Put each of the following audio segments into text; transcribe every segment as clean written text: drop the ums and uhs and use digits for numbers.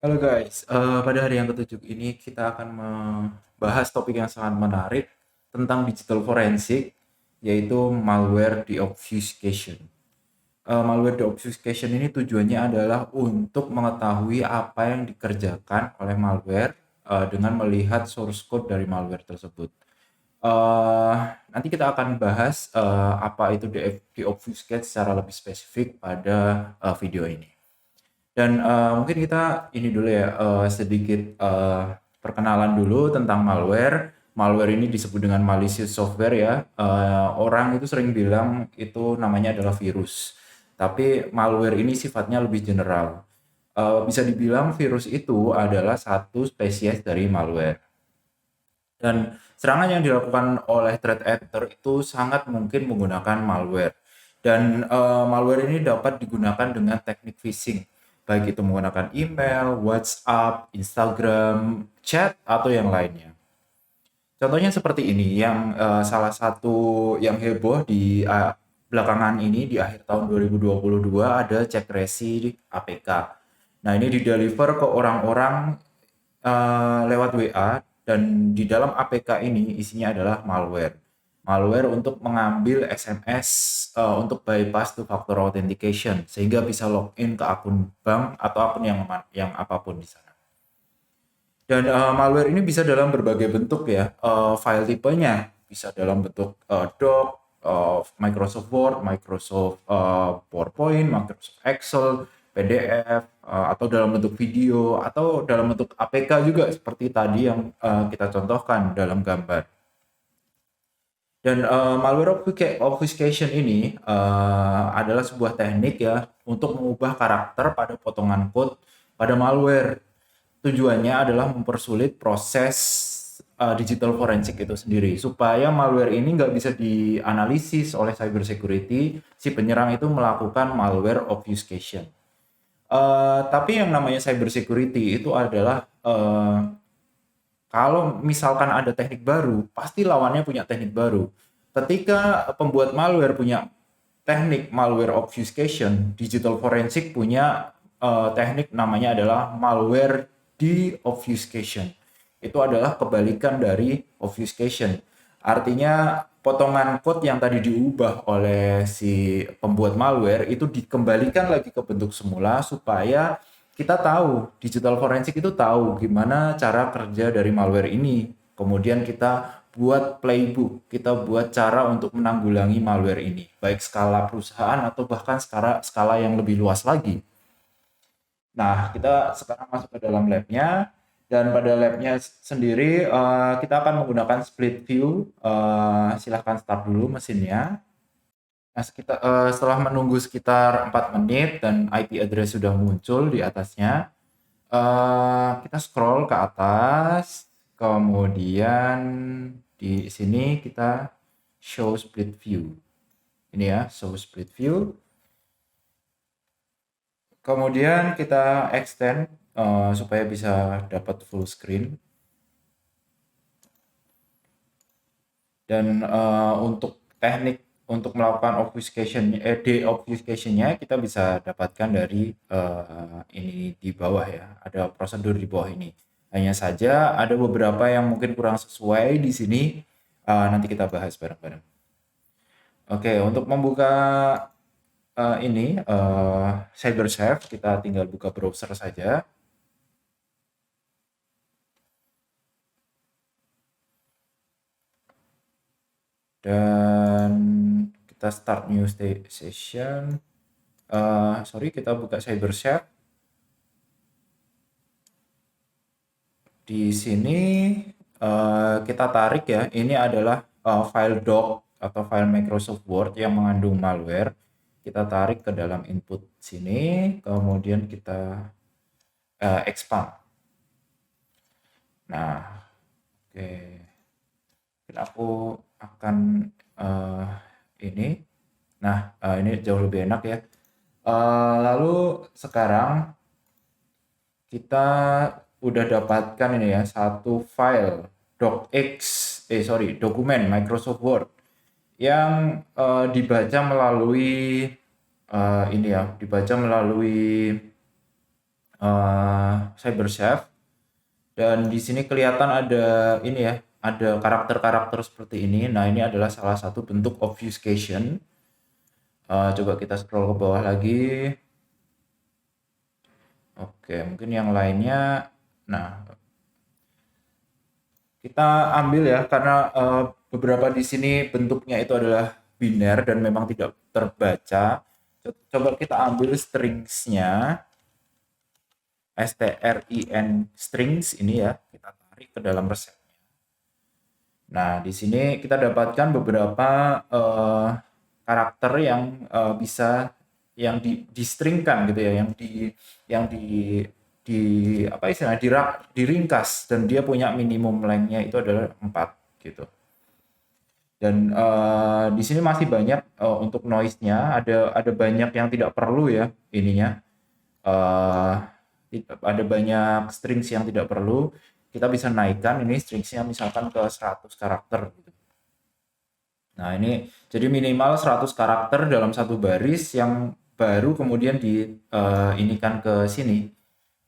Halo guys, pada hari yang ketujuh ini kita akan membahas topik yang sangat menarik tentang digital forensik, yaitu malware deobfuscation. Malware deobfuscation ini tujuannya adalah untuk mengetahui apa yang dikerjakan oleh malware dengan melihat source code dari malware tersebut. Eh, Nanti kita akan bahas apa itu deobfuscate secara lebih spesifik pada video ini. Dan mungkin kita ini dulu ya, sedikit perkenalan dulu tentang malware. Malware ini disebut dengan malicious software ya. Orang itu sering bilang itu namanya adalah virus. Tapi malware ini sifatnya lebih general. Bisa dibilang virus itu adalah satu spesies dari malware. Dan serangan yang dilakukan oleh threat actor itu sangat mungkin menggunakan malware. Dan malware ini dapat digunakan dengan teknik phishing, baik itu menggunakan email, WhatsApp, Instagram, chat, atau yang lainnya. Contohnya seperti ini, yang salah satu yang heboh di belakangan ini di akhir tahun 2022 ada cek resi APK. Nah, ini dideliver ke orang-orang lewat WA, dan di dalam APK ini isinya adalah malware. Malware untuk mengambil SMS untuk bypass two factor authentication sehingga bisa login ke akun bank atau akun yang apapun di sana. Dan malware ini bisa dalam berbagai bentuk ya. File tipenya bisa dalam bentuk doc, Microsoft Word, Microsoft PowerPoint, Microsoft Excel, PDF, atau dalam bentuk video, atau dalam bentuk APK juga seperti tadi yang kita contohkan dalam gambar. Dan malware obfuscation ini adalah sebuah teknik ya untuk mengubah karakter pada potongan code pada malware. Tujuannya adalah mempersulit proses digital forensik itu sendiri supaya malware ini nggak bisa dianalisis oleh cyber security. Si penyerang itu melakukan malware obfuscation. Tapi yang namanya cyber security itu adalah kalau misalkan ada teknik baru, pasti lawannya punya teknik baru. Ketika pembuat malware punya teknik malware obfuscation, digital forensik punya teknik namanya adalah malware de-obfuscation. Itu adalah kebalikan dari obfuscation. Artinya potongan code yang tadi diubah oleh si pembuat malware itu dikembalikan lagi ke bentuk semula supaya kita tahu, digital forensik itu tahu gimana cara kerja dari malware ini. Kemudian kita buat playbook, kita buat cara untuk menanggulangi malware ini, baik skala perusahaan atau bahkan skala skala yang lebih luas lagi. Nah, kita sekarang masuk ke dalam labnya, dan pada labnya sendiri kita akan menggunakan split view. Silahkan start dulu mesinnya. Nah, setelah menunggu sekitar 4 menit dan IP address sudah muncul di atasnya, kita scroll ke atas, kemudian di sini kita show split view. Ini ya, show split view. Kemudian kita extend supaya bisa dapat full screen. Dan untuk teknik untuk melakukan de-obfuscation-nya kita bisa dapatkan dari ini di bawah ya. Ada prosedur di bawah ini. Hanya saja ada beberapa yang mungkin kurang sesuai di sini. Nanti kita bahas bareng-bareng. Oke, untuk membuka ini CyberSafe, kita tinggal buka browser saja. Dan kita start new session. Sorry, kita buka CyberSafe. Di sini kita tarik ya, ini adalah file doc atau file Microsoft Word yang mengandung malware. Kita tarik ke dalam input sini, kemudian kita expand. Nah, oke. Mungkin aku akan ini. Nah, ini jauh lebih enak ya. Lalu sekarang kita udah dapatkan ini ya, satu file dokumen Microsoft Word yang dibaca melalui CyberChef. Dan di sini kelihatan ada ini ya, ada karakter-karakter seperti ini. Nah, ini adalah salah satu bentuk obfuscation. Coba kita scroll ke bawah lagi. Oke, mungkin yang lainnya. Nah, kita ambil ya karena beberapa di sini bentuknya itu adalah biner dan memang tidak terbaca. Coba kita ambil stringsnya, strin strings ini ya, kita tarik ke dalam resep. Nah, di sini kita dapatkan beberapa karakter yang bisa yang di-stringkan gitu ya, yang di apa istilahnya diringkas dan dia punya minimum length-nya itu adalah 4 gitu. Dan di sini masih banyak untuk noise-nya, ada banyak yang tidak perlu ya ininya. eh ada banyak strings yang tidak perlu. Kita bisa naikkan ini stringsnya misalkan ke 100 karakter gitu. Nah, ini jadi minimal 100 karakter dalam satu baris yang baru kemudian inikan ke sini,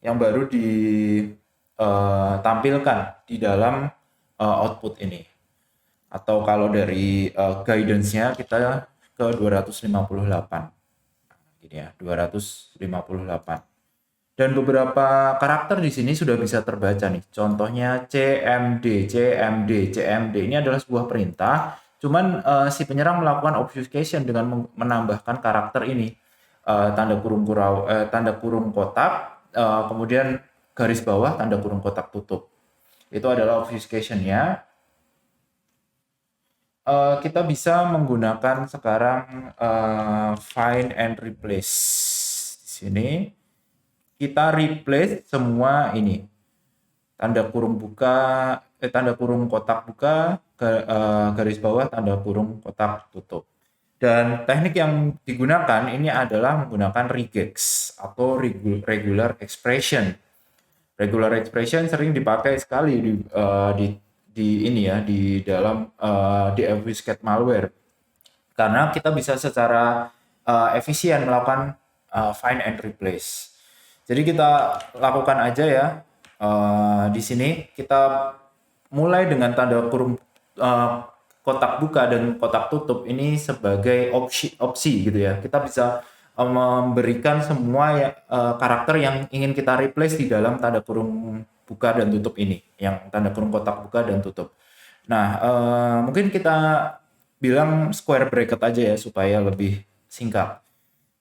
yang baru ditampilkan di dalam output ini. Atau kalau dari guidance-nya kita ke 258. Gini ya, 258. Dan beberapa karakter di sini sudah bisa terbaca nih. Contohnya CMD, CMD, CMD. Ini adalah sebuah perintah. Cuman si penyerang melakukan obfuscation dengan menambahkan karakter ini. Tanda kurung kotak, kemudian garis bawah, tanda kurung kotak tutup. Itu adalah obfuscation-nya. Kita bisa menggunakan sekarang find and replace. Di sini kita replace semua ini tanda kurung buka, tanda kurung kotak buka, garis bawah, tanda kurung kotak tutup. Dan teknik yang digunakan ini adalah menggunakan regex atau regular expression. Regular expression sering dipakai sekali di ini ya, di dalam di obfuscate malware, karena kita bisa secara efisien melakukan find and replace. Jadi kita lakukan aja ya. Di sini kita mulai dengan tanda kurung kotak buka dan kotak tutup ini sebagai opsi gitu ya. Kita bisa memberikan semua karakter yang ingin kita replace di dalam tanda kurung buka dan tutup ini, yang tanda kurung kotak buka dan tutup. Nah, mungkin kita bilang square bracket aja ya supaya lebih singkat.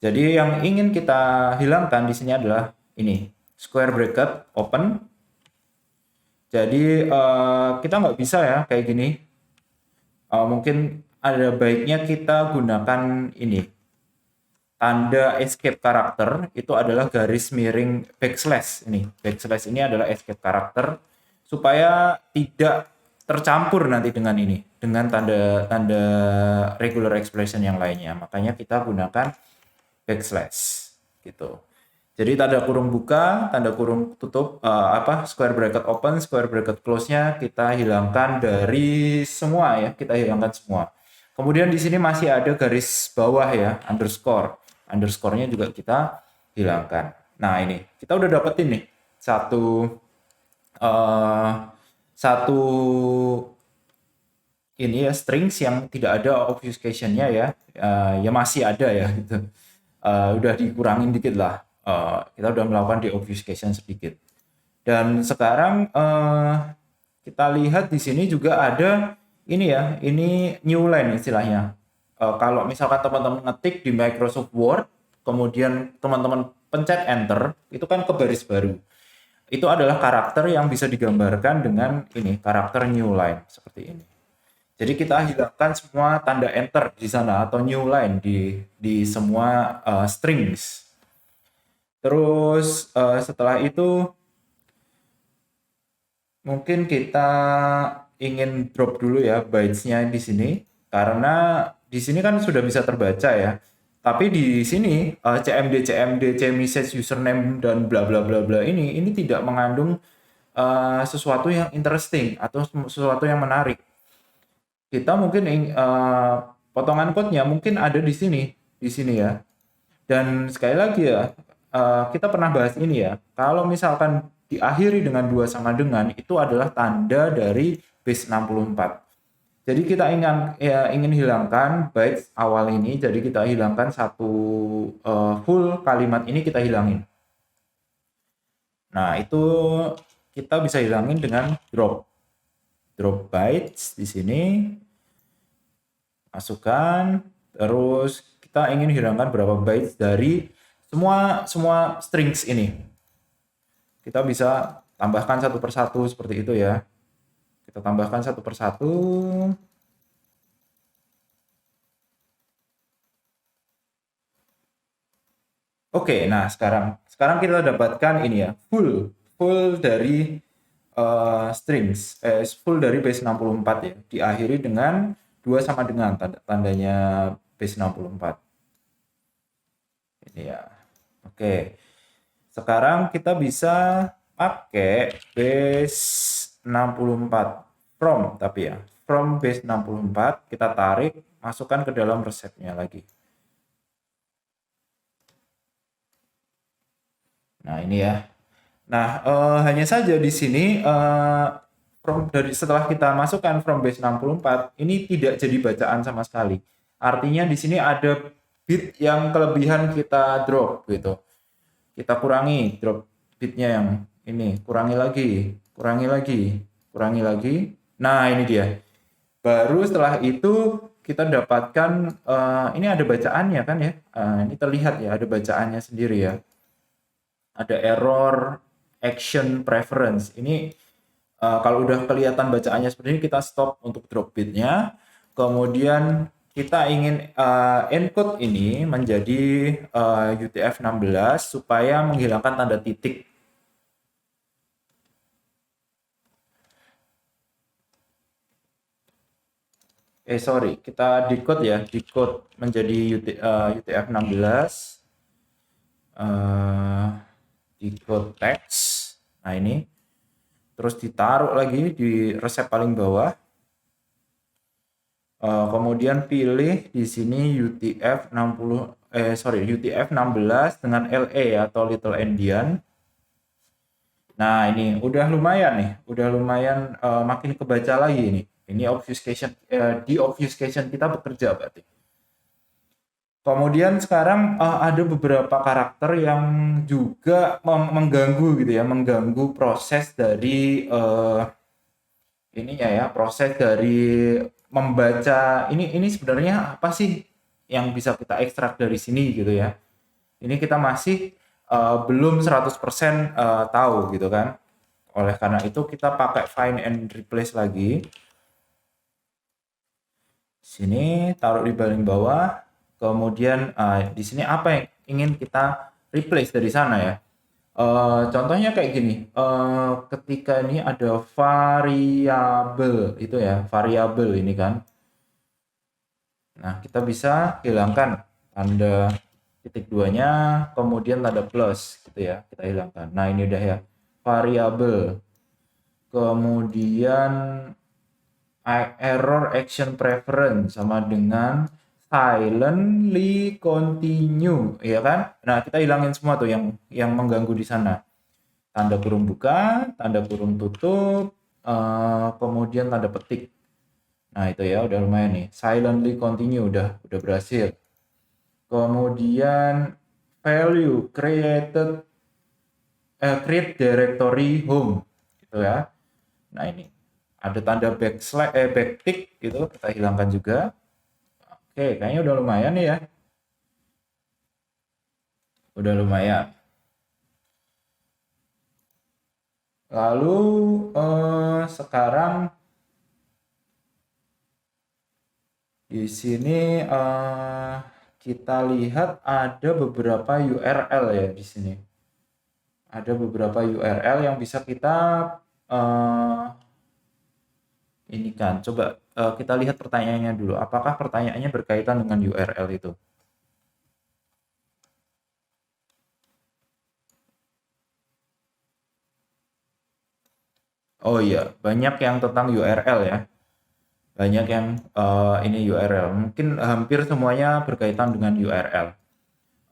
Jadi yang ingin kita hilangkan di sini adalah ini, square bracket open. Jadi kita nggak bisa ya kayak gini. Mungkin ada baiknya kita gunakan ini. Tanda escape karakter itu adalah garis miring backslash ini. Backslash ini adalah escape karakter supaya tidak tercampur nanti dengan ini, dengan tanda regular expression yang lainnya. Makanya kita gunakan backslash gitu. Jadi tanda kurung buka, tanda kurung tutup, square bracket open, square bracket close-nya kita hilangkan dari semua ya, kita hilangkan semua. Kemudian di sini masih ada garis bawah ya, underscore. Underscore-nya juga kita hilangkan. Nah, ini kita udah dapetin nih satu ini ya, strings yang tidak ada obfuscation-nya ya. Ya masih ada ya gitu. Udah dikurangin dikit lah. Kita udah melakukan deobfuscation sedikit. Dan sekarang kita lihat di sini juga ada ini ya, ini new line istilahnya. Kalau misalkan teman-teman ngetik di Microsoft Word, kemudian teman-teman pencet enter, itu kan ke baris baru. Itu adalah karakter yang bisa digambarkan dengan ini, karakter new line seperti ini. Jadi kita hilangkan semua tanda enter di sana atau new line di semua strings. Terus setelah itu mungkin kita ingin drop dulu ya bytes-nya di sini, karena di sini kan sudah bisa terbaca ya. Tapi di sini CMD, CMD, CMessage, username dan bla bla bla bla ini tidak mengandung sesuatu yang interesting atau sesuatu yang menarik. Kita mungkin potongan code-nya mungkin ada di sini ya. Dan sekali lagi ya, kita pernah bahas ini ya. Kalau misalkan diakhiri dengan dua sama dengan, itu adalah tanda dari base 64. Jadi kita ingin hilangkan bytes awal ini, jadi kita hilangkan satu full kalimat ini kita hilangin. Nah, itu kita bisa hilangin dengan drop bytes di sini, masukkan, terus kita ingin hilangkan berapa bytes dari semua strings ini. Kita bisa tambahkan satu persatu seperti itu ya. Kita tambahkan satu persatu. Oke, nah sekarang kita dapatkan ini ya, full dari full dari base 64 ya, diakhiri dengan 2 sama dengan tandanya base 64. Ini ya. Oke. Sekarang kita bisa pakai base 64 from base 64 kita tarik, masukkan ke dalam resepnya lagi. Nah, ini ya. Nah, hanya saja di sini setelah kita masukkan from base 64 ini tidak jadi bacaan sama sekali. Artinya di sini ada bit yang kelebihan kita drop gitu. Kita kurangi drop bitnya yang ini, kurangi lagi. Nah, ini dia. Baru setelah itu kita dapatkan ini ada bacaannya kan ya. Ini terlihat ya, ada bacaannya sendiri ya. Ada error action preference. Ini kalau udah kelihatan bacaannya seperti ini, kita stop untuk drop bitnya. Kemudian kita ingin encode ini menjadi UTF-16 supaya menghilangkan tanda titik. Sorry, kita decode ya, decode menjadi UTF-16. Decode text. Nah, ini. Terus ditaruh lagi di resep paling bawah. Kemudian pilih di sini UTF-16 dengan LE atau Little Endian. Nah, ini udah lumayan nih, makin kebaca lagi ini. Ini obfuscation kita bekerja berarti. Kemudian sekarang ada beberapa karakter yang juga mengganggu gitu ya, mengganggu proses dari proses dari membaca ini sebenarnya apa sih yang bisa kita ekstrak dari sini gitu ya. Ini kita masih belum 100% tahu gitu kan. Oleh karena itu kita pakai find and replace lagi. Sini taruh di paling bawah. Kemudian di sini apa yang ingin kita replace dari sana ya. Contohnya kayak gini, ketika ini ada variabel itu ya, variabel ini kan. Nah, kita bisa hilangkan tanda titik duanya, kemudian tanda plus gitu ya, kita hilangkan. Nah, ini udah ya, variabel. Kemudian error action preference sama dengan silently continue, ya kan? Nah, kita hilangin semua tuh yang mengganggu di sana. Tanda kurung buka, tanda kurung tutup, kemudian tanda petik. Nah, itu ya udah lumayan nih. Silently continue udah berhasil. Kemudian value create directory home gitu ya. Nah, ini ada tanda backtick gitu, kita hilangkan juga. Oke, kayaknya udah lumayan nih ya. Udah lumayan. Lalu sekarang di sini kita lihat ada beberapa URL ya di sini. Ada beberapa URL yang bisa kita ini kan. Coba kita lihat pertanyaannya dulu. Apakah pertanyaannya berkaitan dengan URL itu? Oh iya, banyak yang tentang URL ya. Banyak yang ini URL. Mungkin hampir semuanya berkaitan dengan URL.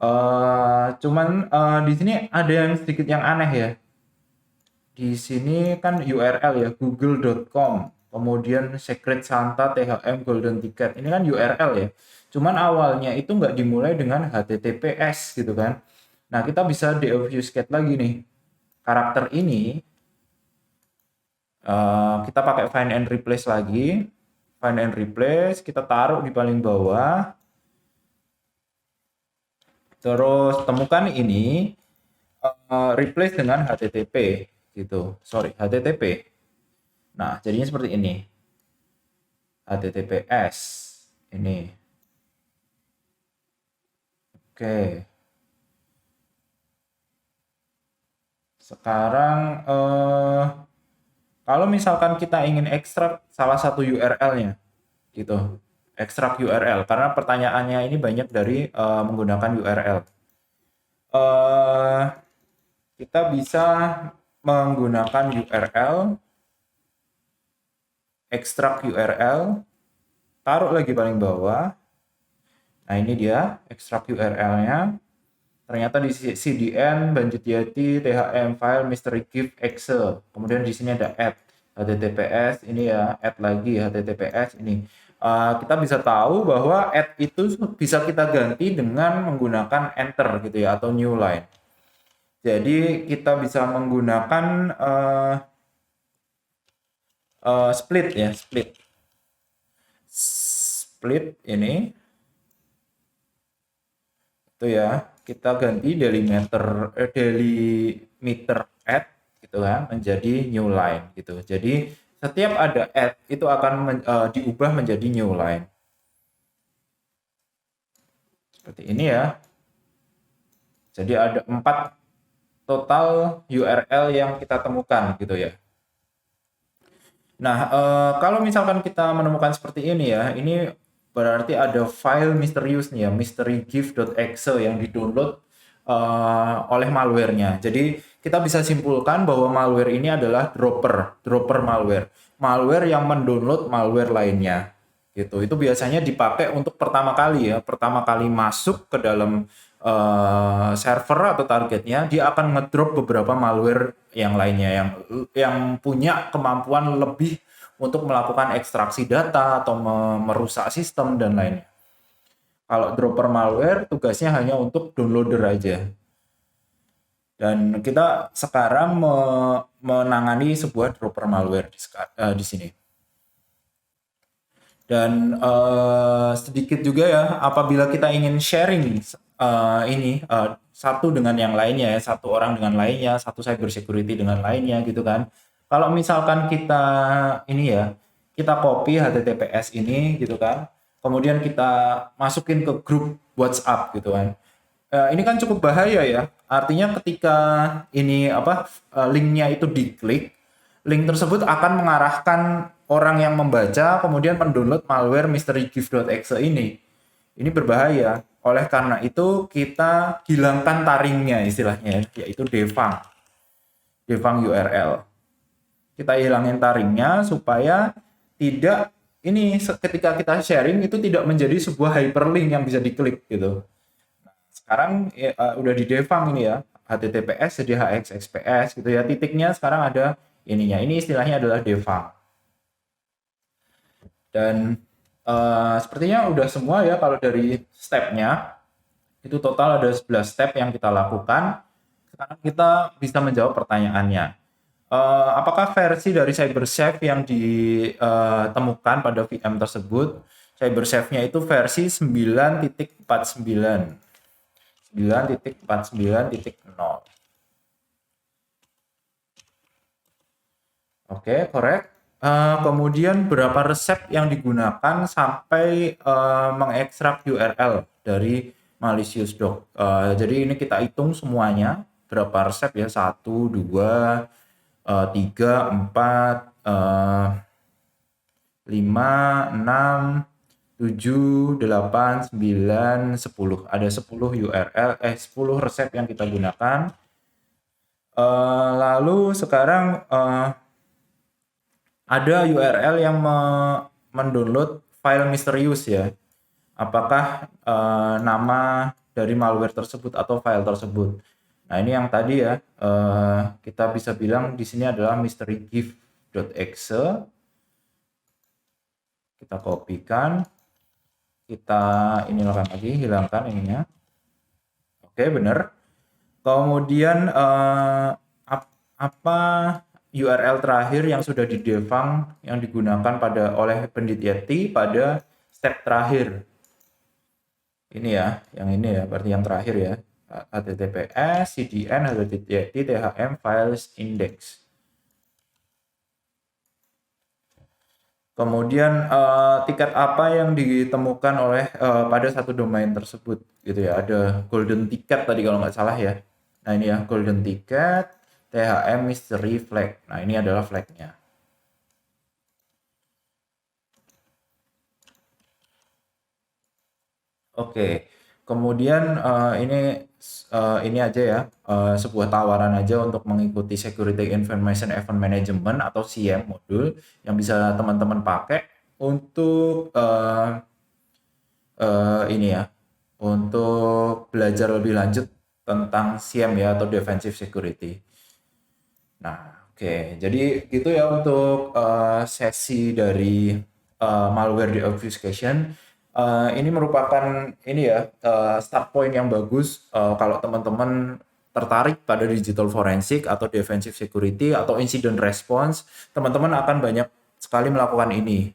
Di sini ada yang sedikit yang aneh ya. Di sini kan URL ya, google.com, kemudian Secret Santa THM Golden Ticket. Ini kan URL ya. Cuman awalnya itu nggak dimulai dengan HTTPS gitu kan. Nah, kita bisa deobfuscate lagi nih. Karakter ini kita pakai find and replace lagi. Find and replace, kita taruh di paling bawah. Terus temukan ini, replace dengan HTTP gitu. Sorry, HTTP. Nah, jadinya seperti ini. HTTPS ini. Oke. Sekarang kalau misalkan kita ingin ekstrak salah satu URL-nya gitu. Ekstrak URL karena pertanyaannya ini banyak dari menggunakan URL. Eh kita bisa menggunakan URL, ekstrak URL, taruh lagi paling bawah. Nah, ini dia ekstrak URL-nya. Ternyata di CDN, Banjut THM file, mystery gift, Excel. Kemudian di sini ada add HTTPS, ini ya, add lagi HTTPS ini. Kita bisa tahu bahwa add itu bisa kita ganti dengan menggunakan enter gitu ya, atau new line. Jadi kita bisa menggunakan split ya, split ini itu ya, kita ganti delimiter add gitu kan menjadi new line gitu. Jadi setiap ada add itu akan diubah menjadi new line. Seperti ini ya. Jadi ada 4 total URL yang kita temukan gitu ya. Nah, kalau misalkan kita menemukan seperti ini ya, ini berarti ada file misterius nih ya, mysterygift.exe yang didownload oleh malware-nya. Jadi kita bisa simpulkan bahwa malware ini adalah dropper malware. Malware yang mendownload malware lainnya. Gitu. Itu biasanya dipakai untuk pertama kali ya, pertama kali masuk ke dalam server atau targetnya, dia akan ngedrop beberapa malware yang lainnya yang punya kemampuan lebih untuk melakukan ekstraksi data atau merusak sistem dan lainnya. Kalau dropper malware tugasnya hanya untuk downloader aja. Dan kita sekarang menangani sebuah dropper malware di sini. Dan sedikit juga ya, apabila kita ingin sharing satu dengan yang lainnya ya, satu orang dengan lainnya, satu cyber security dengan lainnya gitu kan. Kalau misalkan kita ini ya, kita copy HTTPS ini gitu kan, kemudian kita masukin ke grup WhatsApp gitu kan. Ini kan cukup bahaya ya. Artinya ketika ini linknya itu diklik, link tersebut akan mengarahkan orang yang membaca kemudian mendownload malware mysterygift.exe ini. Ini berbahaya. Oleh karena itu kita hilangkan taringnya istilahnya, yaitu devang URL. Kita hilangin taringnya supaya tidak ini ketika kita sharing itu tidak menjadi sebuah hyperlink yang bisa diklik gitu. Sekarang ya, udah di devang ini ya, HTTPS jadi HXXPS gitu ya, titiknya sekarang ada ininya. Ini istilahnya adalah devang. Dan sepertinya udah semua ya kalau dari stepnya. Itu total ada 11 step yang kita lakukan. Sekarang kita bisa menjawab pertanyaannya. Apakah versi dari CyberSafe yang ditemukan pada VM tersebut, CyberSafe-nya itu versi 9.49. 9.49.0. Oke, correct. Kemudian berapa resep yang digunakan sampai mengekstrak URL dari malicious doc. Jadi ini kita hitung semuanya berapa resep ya, 1, 2, 3, 4, 5, 6, 7, 8, 9, 10. Ada 10 URL, 10 resep yang kita gunakan. Lalu sekarang ada URL yang mendownload file misterius ya. Apakah nama dari malware tersebut atau file tersebut. Nah, ini yang tadi ya, kita bisa bilang di sini adalah mysterygift.exe. Kita kopikan, kita inilah lagi, hilangkan ininya. Oke, benar. Kemudian apa URL terakhir yang sudah didefang yang digunakan oleh peneliti pada step terakhir. Ini ya, yang ini ya, berarti yang terakhir ya. https cdn thm files index. Kemudian tiket apa yang ditemukan oleh pada satu domain tersebut gitu ya. Ada golden ticket tadi kalau nggak salah ya. Nah, ini ya golden ticket THM mystery flag. Nah, ini adalah flagnya. Oke. Kemudian ini aja ya, sebuah tawaran aja untuk mengikuti Security Information Event Management atau SIEM modul yang bisa teman-teman pakai untuk ini ya, untuk belajar lebih lanjut tentang SIEM ya atau Defensive Security. Nah, oke. Jadi gitu ya untuk sesi dari malware deobfuscation. Ini merupakan ini ya start point yang bagus kalau teman-teman tertarik pada digital forensik atau defensive security atau incident response, teman-teman akan banyak sekali melakukan ini.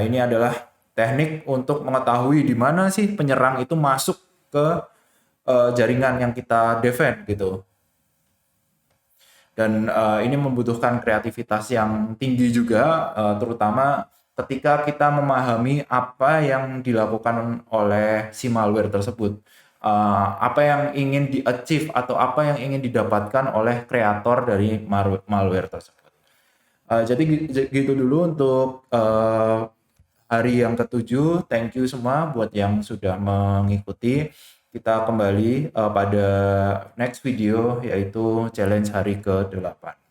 Ini adalah teknik untuk mengetahui di mana sih penyerang itu masuk ke jaringan yang kita defend gitu. Dan ini membutuhkan kreativitas yang tinggi juga, terutama ketika kita memahami apa yang dilakukan oleh si malware tersebut. Apa yang ingin di-achieve atau apa yang ingin didapatkan oleh kreator dari malware tersebut. Jadi gitu dulu untuk hari yang ketujuh. Thank you semua buat yang sudah mengikuti. Kita kembali pada next video yaitu challenge hari ke-8.